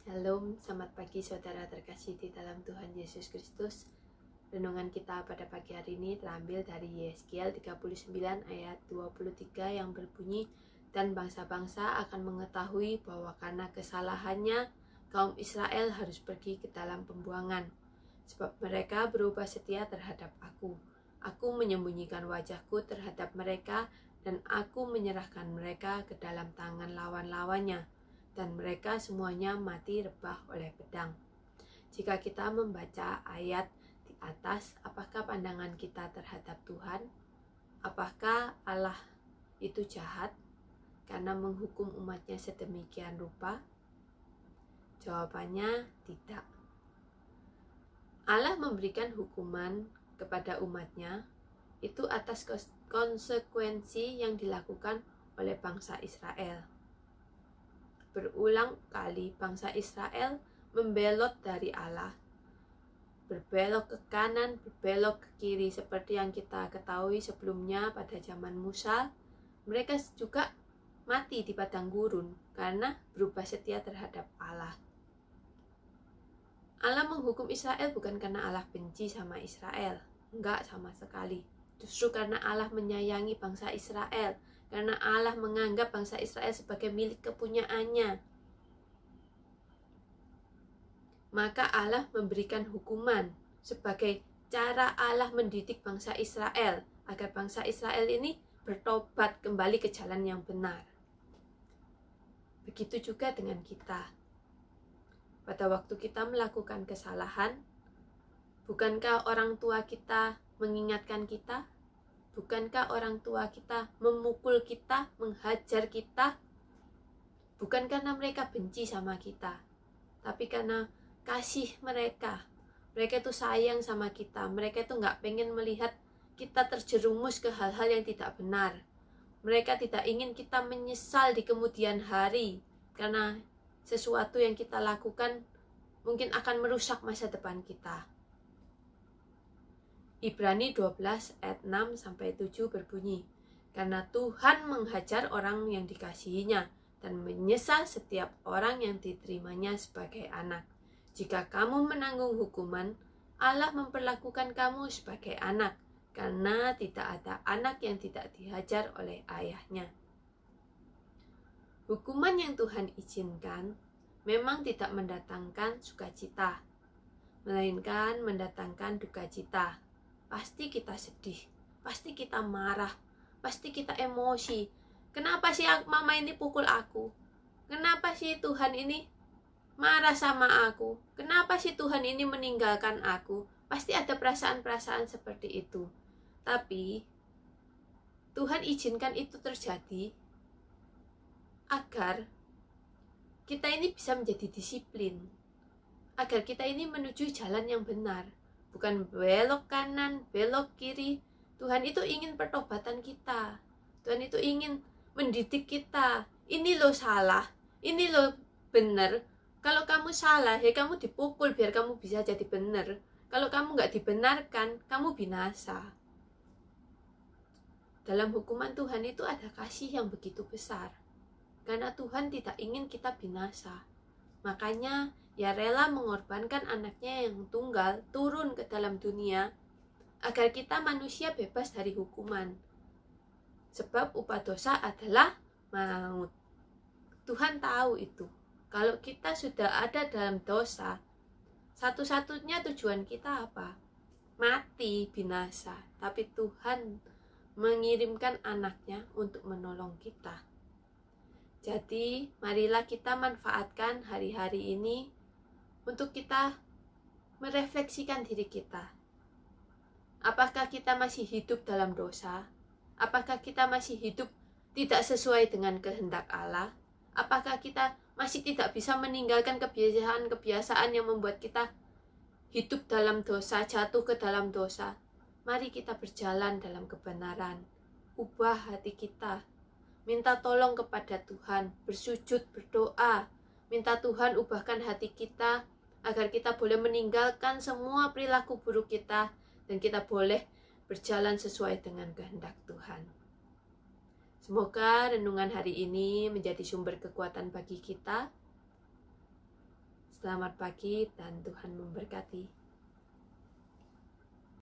Shalom, selamat pagi saudara terkasih di dalam Tuhan Yesus Kristus. Renungan kita pada pagi hari ini terambil dari Yeskiel 39 ayat 23 yang berbunyi, "Dan bangsa-bangsa akan mengetahui bahwa karena kesalahannya kaum Israel harus pergi ke dalam pembuangan, sebab mereka berubah setia terhadap aku. Aku menyembunyikan wajahku terhadap mereka dan aku menyerahkan mereka ke dalam tangan lawan-lawannya. Dan mereka semuanya mati rebah oleh pedang." Jika kita membaca ayat di atas, apakah pandangan kita terhadap Tuhan? Apakah Allah itu jahat karena menghukum umatnya sedemikian rupa? Jawabannya tidak. Allah memberikan hukuman kepada umatnya itu atas konsekuensi yang dilakukan oleh bangsa Israel. Berulang kali bangsa Israel membelot dari Allah, berbelok ke kanan, berbelok ke kiri, seperti yang kita ketahui sebelumnya pada zaman Musa. Mereka juga mati di padang gurun karena berubah setia terhadap Allah. Allah menghukum Israel bukan karena Allah benci sama Israel, enggak sama sekali. Justru karena Allah menyayangi bangsa Israel, karena Allah menganggap bangsa Israel sebagai milik kepunyaannya. Maka Allah memberikan hukuman sebagai cara Allah mendidik bangsa Israel, agar bangsa Israel ini bertobat kembali ke jalan yang benar. Begitu juga dengan kita. Pada waktu kita melakukan kesalahan, bukankah orang tua kita mengingatkan kita? Bukankah orang tua kita memukul kita, menghajar kita? Bukan karena mereka benci sama kita, tapi karena kasih mereka. Mereka itu sayang sama kita. Mereka itu nggak pengen melihat kita terjerumus ke hal-hal yang tidak benar. Mereka tidak ingin kita menyesal di kemudian hari, karena sesuatu yang kita lakukan mungkin akan merusak masa depan kita. Ibrani 12 ayat 6-7 berbunyi, "Karena Tuhan menghajar orang yang dikasihinya dan menyesal setiap orang yang diterimanya sebagai anak. Jika kamu menanggung hukuman, Allah memperlakukan kamu sebagai anak, karena tidak ada anak yang tidak dihajar oleh ayahnya." Hukuman yang Tuhan izinkan memang tidak mendatangkan sukacita, melainkan mendatangkan duka cita. Pasti kita sedih, pasti kita marah, pasti kita emosi. Kenapa sih mama ini pukul aku? Kenapa sih Tuhan ini marah sama aku? Kenapa sih Tuhan ini meninggalkan aku? Pasti ada perasaan-perasaan seperti itu. Tapi Tuhan izinkan itu terjadi agar kita ini bisa menjadi disiplin, agar kita ini menuju jalan yang benar. Bukan belok kanan, belok kiri. Tuhan itu ingin pertobatan kita. Tuhan itu ingin mendidik kita. Ini lo salah, ini lo benar. Kalau kamu salah, ya kamu dipukul biar kamu bisa jadi benar. Kalau kamu nggak dibenarkan, kamu binasa. Dalam hukuman Tuhan itu ada kasih yang begitu besar. Karena Tuhan tidak ingin kita binasa. Makanya ia rela mengorbankan anaknya yang tunggal turun ke dalam dunia agar kita manusia bebas dari hukuman. Sebab upah dosa adalah maut. Tuhan tahu itu. Kalau kita sudah ada dalam dosa, satu-satunya tujuan kita apa? Mati, binasa. Tapi Tuhan mengirimkan anaknya untuk menolong kita. Jadi, marilah kita manfaatkan hari-hari ini untuk kita merefleksikan diri kita. Apakah kita masih hidup dalam dosa? Apakah kita masih hidup tidak sesuai dengan kehendak Allah? Apakah kita masih tidak bisa meninggalkan kebiasaan-kebiasaan yang membuat kita hidup dalam dosa, jatuh ke dalam dosa? Mari kita berjalan dalam kebenaran. Ubah hati kita. Minta tolong kepada Tuhan, bersujud, berdoa. Minta Tuhan ubahkan hati kita, agar kita boleh meninggalkan semua perilaku buruk kita, dan kita boleh berjalan sesuai dengan kehendak Tuhan. Semoga renungan hari ini menjadi sumber kekuatan bagi kita, Selamat pagi dan Tuhan memberkati.